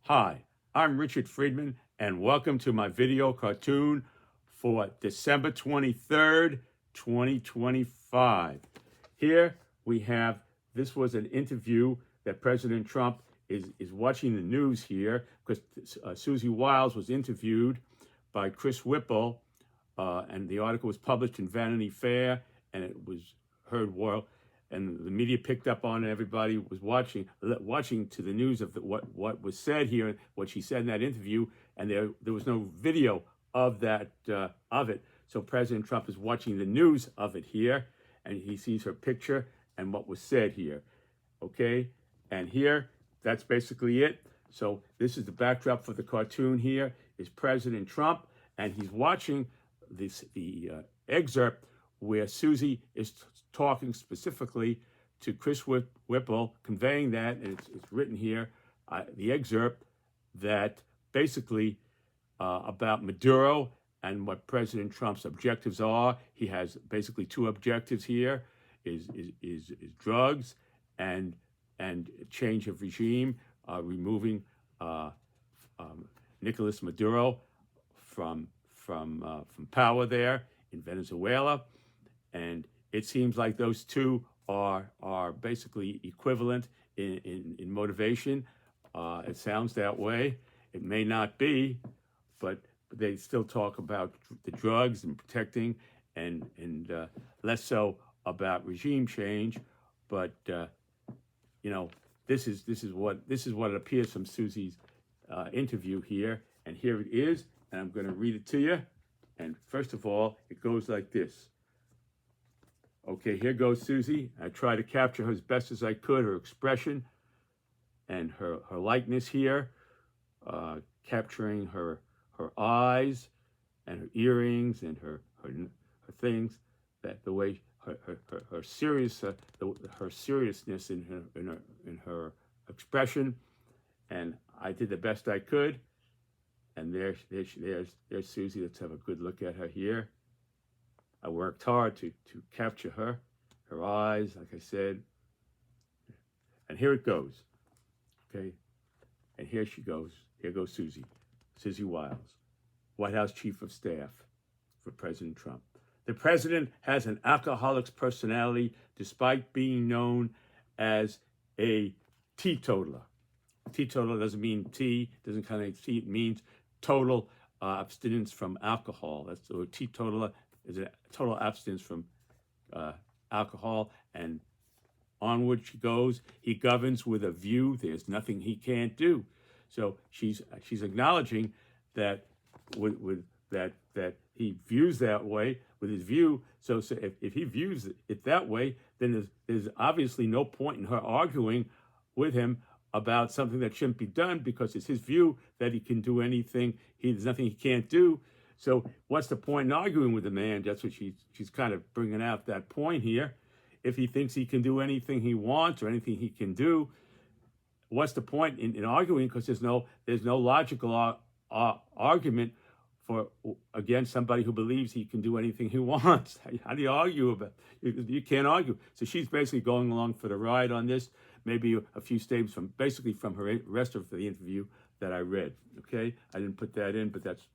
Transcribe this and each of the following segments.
Hi, I'm Richard Friedman, and welcome to my video cartoon for December 23rd, 2025. Here we have, this was an interview that President Trump is watching the news here, because Susie Wiles was interviewed by Whipple, and the article was published in Vanity Fair, and it was heard well, and the media picked up on it. Everybody was watching to the news of what was said here, what she said in that interview, and there was no video of that of it. So President Trump is watching the news of it here, and he sees her picture and what was said here. Okay, and here, that's basically it. So this is the backdrop for the cartoon. Here is President Trump, and he's watching the excerpt where Susie is talking specifically to Whipple, conveying that, and it's written here, the excerpt, that basically about Maduro and what President Trump's objectives are. He has basically two objectives here: is drugs and change of regime, removing Nicolas Maduro from power there in Venezuela. And it seems like those two are basically equivalent in motivation. It sounds that way. It may not be, but they still talk about the drugs and protecting, and less so about regime change. But you know, this is what it appears from Susie's interview here, and here it is, and I'm going to read it to you. And first of all, it goes like this. Okay, here goes Susie. I tried to capture her as best as I could, her expression and her likeness here, capturing her eyes and her earrings and her things, that the way her seriousness in her expression, and I did the best I could. And there's Susie. Let's have a good look at her here. I worked hard to capture her eyes, like I said. And here it goes, okay? And here she goes. Here goes Susie Wiles, White House Chief of Staff for President Trump. The president has an alcoholic's personality despite being known as a teetotaler. Teetotaler doesn't mean tea, doesn't kind of tea, it means total abstinence from alcohol. That's a teetotaler is a total abstinence from alcohol, and onward she goes. He governs with a view. There's nothing he can't do. So she's acknowledging that that he views that way with his view. So if he views it that way, then there's obviously no point in her arguing with him about something that shouldn't be done, because it's his view that he can do anything. There's nothing he can't do. So what's the point in arguing with the man? That's what she's kind of bringing out, that point here. If he thinks he can do anything he wants or anything he can do, what's the point in arguing? Because there's no logical argument against somebody who believes he can do anything he wants. How do you argue about it? You can't argue. So she's basically going along for the ride on this. Maybe a few statements from her rest of the interview that I read. Okay, I didn't put that in, but that's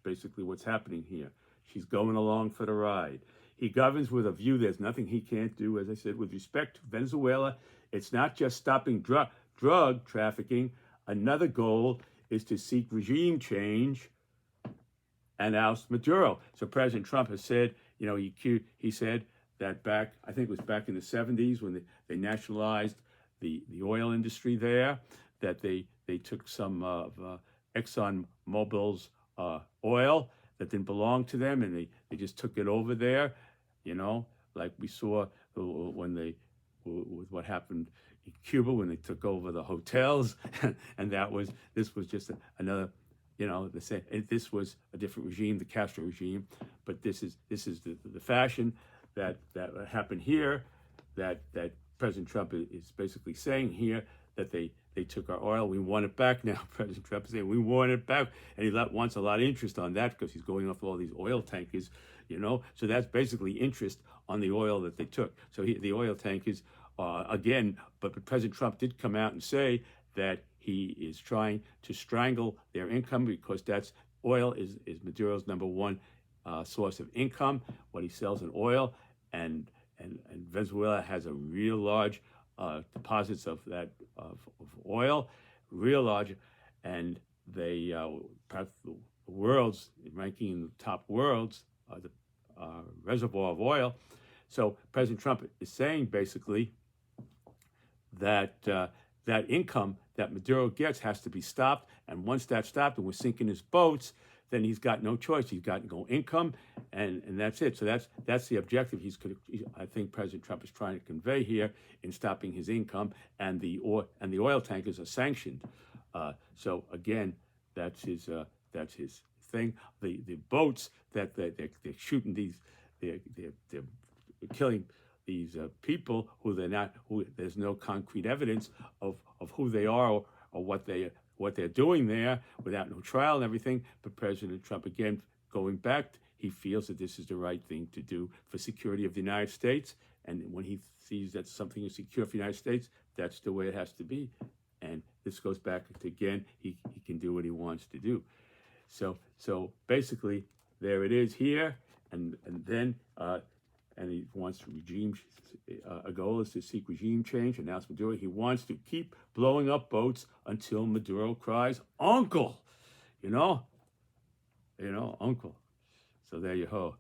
basically what's happening here. She's going along for the ride. He governs with a view. There's nothing he can't do. As I said, with respect to Venezuela, it's not just stopping drug trafficking. Another goal is to seek regime change and oust Maduro. So President Trump has said, he said that back, I think it was back in the 70s when they nationalized the oil industry there, that they took some of Exxon Mobil's oil that didn't belong to them, and they just took it over there, like we saw with what happened in Cuba when they took over the hotels, and this was just another, the same. This was a different regime, the Castro regime, but this is the fashion that happened here, that President Trump is basically saying here, that they took our oil. We want it back now. President Trump is saying we want it back, and he wants a lot of interest on that because he's going off all these oil tankers, So that's basically interest on the oil that they took. So the oil tankers again, but President Trump did come out and say that he he is trying to strangle their income because that's oil is Maduro's number one source of income, what he sells in oil, and Venezuela has a real large deposits of that of oil, real large, and they perhaps the world's ranking in the top worlds the reservoir of oil. So President Trump is saying basically that that income that Maduro gets has to be stopped, and once that's stopped and we're sinking his boats, then he's got no choice. He's got no income, and that's it. So that's the objective. I think President Trump is trying to convey here in stopping his income, and the oil tankers are sanctioned. So again, that's his thing. The boats that they're shooting they're killing these people who there's no concrete evidence of who they are or what they're doing there without no trial and everything. But President Trump, again, going back, he feels that this is the right thing to do for security of the United States. And when he sees that something is secure for the United States, that's the way it has to be. And this goes back to, again, he can do what he wants to do. So basically, there it is here. And then and he wants to a goal is to seek regime change, announce Maduro. He wants to keep blowing up boats until Maduro cries, "Uncle!" You know, Uncle. So there you go.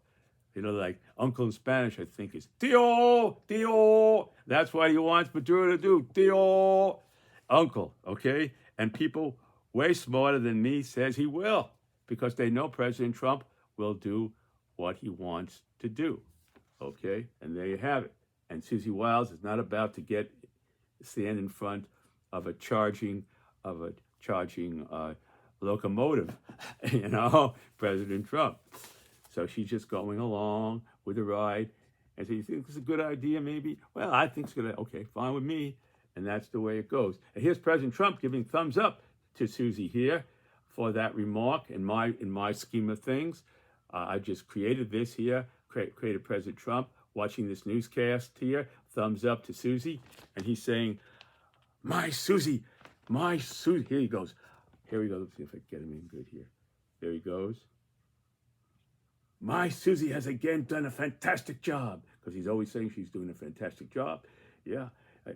Like uncle in Spanish, I think is Tío, Tío. That's what he wants Maduro to do, Tío, Uncle, okay? And people way smarter than me says he will, because they know President Trump will do what he wants to do. Okay, and there you have it. And Susie Wiles is not about to stand in front of a charging locomotive, President Trump. So she's just going along with the ride. And so you think this is a good idea, maybe? Well, I think it's good. Okay, fine with me. And that's the way it goes. And here's President Trump giving thumbs up to Susie here for that remark in my scheme of things. I just created this here. Created President Trump watching this newscast here, thumbs up to Susie, and he's saying, my Susie, here he goes. Let's see if I can get him in good here. There he goes. My Susie has again done a fantastic job, because he's always saying she's doing a fantastic job. Yeah,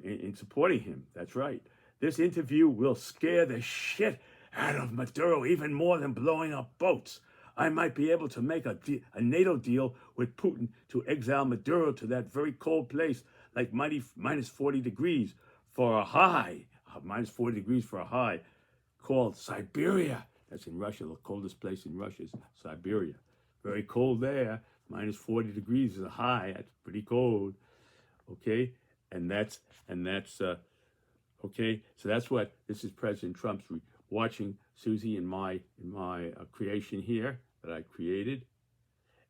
in supporting him, that's right. This interview will scare the shit out of Maduro even more than blowing up boats. I might be able to make a NATO deal with Putin to exile Maduro to that very cold place, like minus 40 degrees for a high, minus 40 degrees for a high, called Siberia. That's in Russia. The coldest place in Russia is Siberia. Very cold there. Minus 40 degrees is a high. That's pretty cold. Okay, and that's okay. So that's what this is. President Trump's watching Susie in my creation here that I created.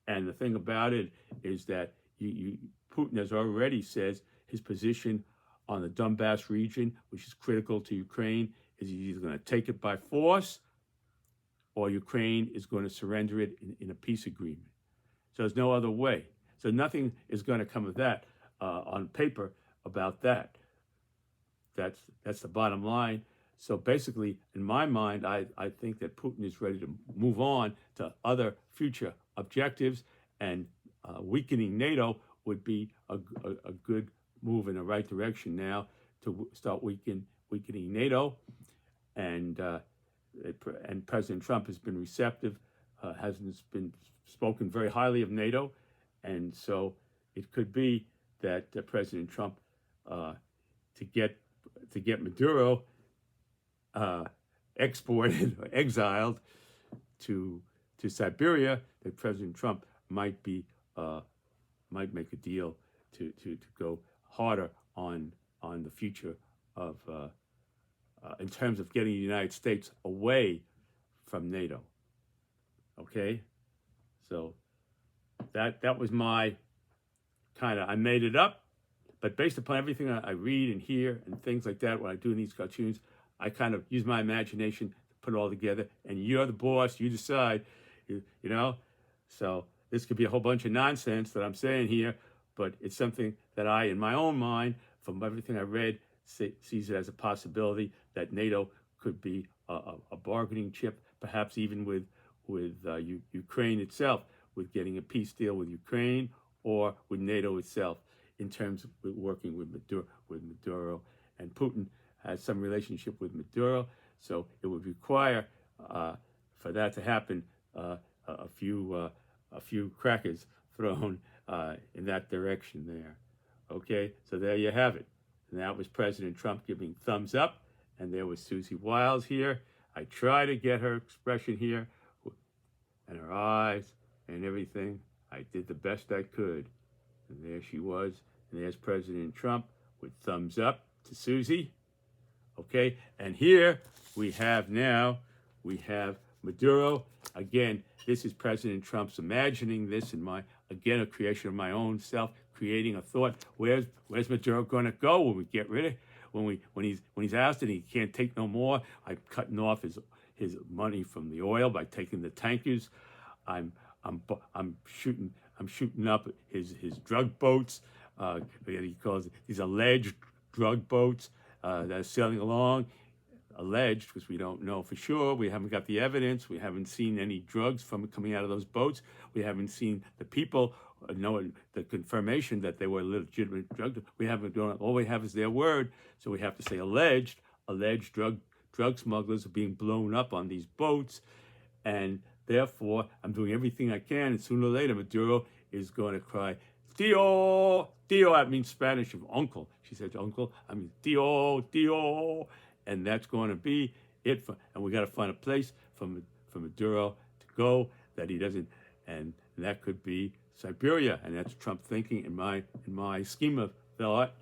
And the thing about it is that Putin has already says his position on the Donbass region, which is critical to Ukraine, is he's either going to take it by force or Ukraine is going to surrender it in a peace agreement. So there's no other way. So nothing is going to come of that on paper about that. That's the bottom line. So basically, in my mind, I think that Putin is ready to move on to other future objectives, and weakening NATO would be a good move in the right direction now to start weakening NATO. And President Trump has been receptive, hasn't been spoken very highly of NATO, and so it could be that President Trump to get Maduro exported or exiled to Siberia, that President Trump might make a deal to go harder on the future of in terms of getting the United States away from NATO. Okay, so that was my I made it up, but based upon everything I read and hear and things like that when I do these cartoons, I kind of use my imagination to put it all together, and you're the boss, you decide, So this could be a whole bunch of nonsense that I'm saying here, but it's something that I, in my own mind, from everything I read, sees it as a possibility that NATO could be a bargaining chip, perhaps even with Ukraine itself, with getting a peace deal with Ukraine or with NATO itself, in terms of working with Maduro. And Putin has some relationship with Maduro, so it would require for that to happen a few crackers thrown in that direction there. Okay, so there you have it. And that was President Trump giving thumbs up, and there was Susie Wiles here. I try to get her expression here, and her eyes and everything. I did the best I could. And there she was. And there's President Trump with thumbs up to Susie. Okay, and here we have Maduro. Again, this is President Trump's imagining this in again, a creation of my own self, creating a thought. Where's Maduro going to go when we get rid of when he's ousted and he can't take no more? I'm cutting off his money from the oil by taking the tankers. I'm shooting up his drug boats. He calls these alleged drug boats that are sailing along. Alleged, because we don't know for sure. We haven't got the evidence. We haven't seen any drugs coming out of those boats. We haven't seen the people knowing the confirmation that they were legitimate drug. We haven't done. All we have is their word. So we have to say alleged drug smugglers are being blown up on these boats, and therefore I'm doing everything I can. And sooner or later, Maduro is going to cry, "Tio, Tio." That means Spanish of uncle. She said uncle. I mean Tio, Tio. And that's going to be it. And we got to find a place for Maduro to go that he doesn't, and that could be Siberia. And that's Trump thinking in my scheme of thought.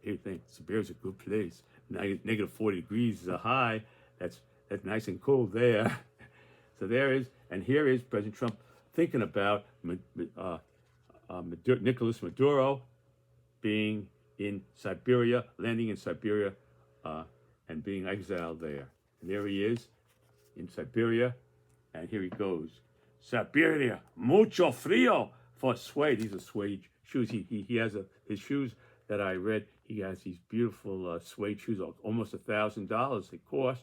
He thinks Siberia's a good place. Negative 40 degrees is a high. That's nice and cool there. So there is, and here is President Trump thinking about Nicolas Maduro being in Siberia, landing in Siberia, and being exiled there. And there he is in Siberia, and here he goes. Siberia, mucho frío for suede. These are suede shoes. He has his shoes that I read. He has these beautiful suede shoes, almost $1,000 they cost.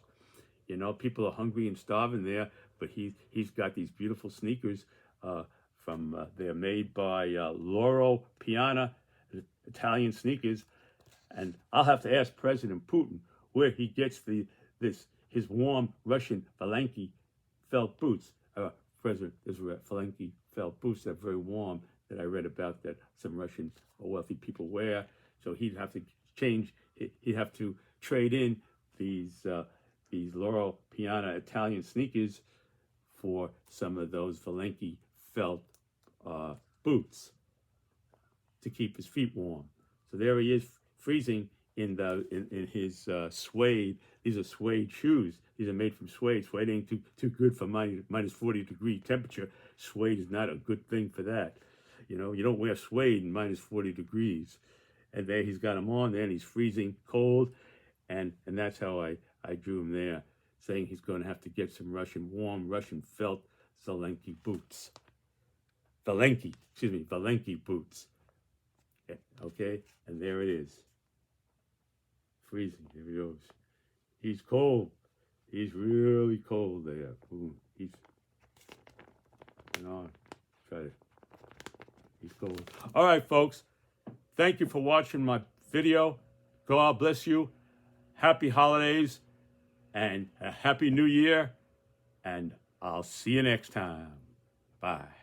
You know, people are hungry and starving there, but he's got these beautiful sneakers they're made by Loro Piana, Italian sneakers. And I'll have to ask President Putin where he gets his warm Russian Valenki felt boots. President Israel Valenki felt boots that are very warm, that I read about, that some Russian wealthy people wear. So he'd have to he'd have to trade in these Loro Piana Italian sneakers for some of those Valenki felt boots to keep his feet warm. So there he is, freezing in his suede. These are suede shoes. These are made from suede. Suede ain't too good for minus 40 degree temperature. Suede is not a good thing for that. You know, you don't wear suede in minus 40 degrees. And there he's got them on there, and he's freezing cold. And that's how I drew him there, saying he's going to have to get some warm Russian felt Valenki boots. Valenki boots. Okay, and there it is. Freezing. Here he goes. He's cold. He's really cold there. Boom. He's cold. All right, folks. Thank you for watching my video. God bless you. Happy holidays and a happy new year. And I'll see you next time. Bye.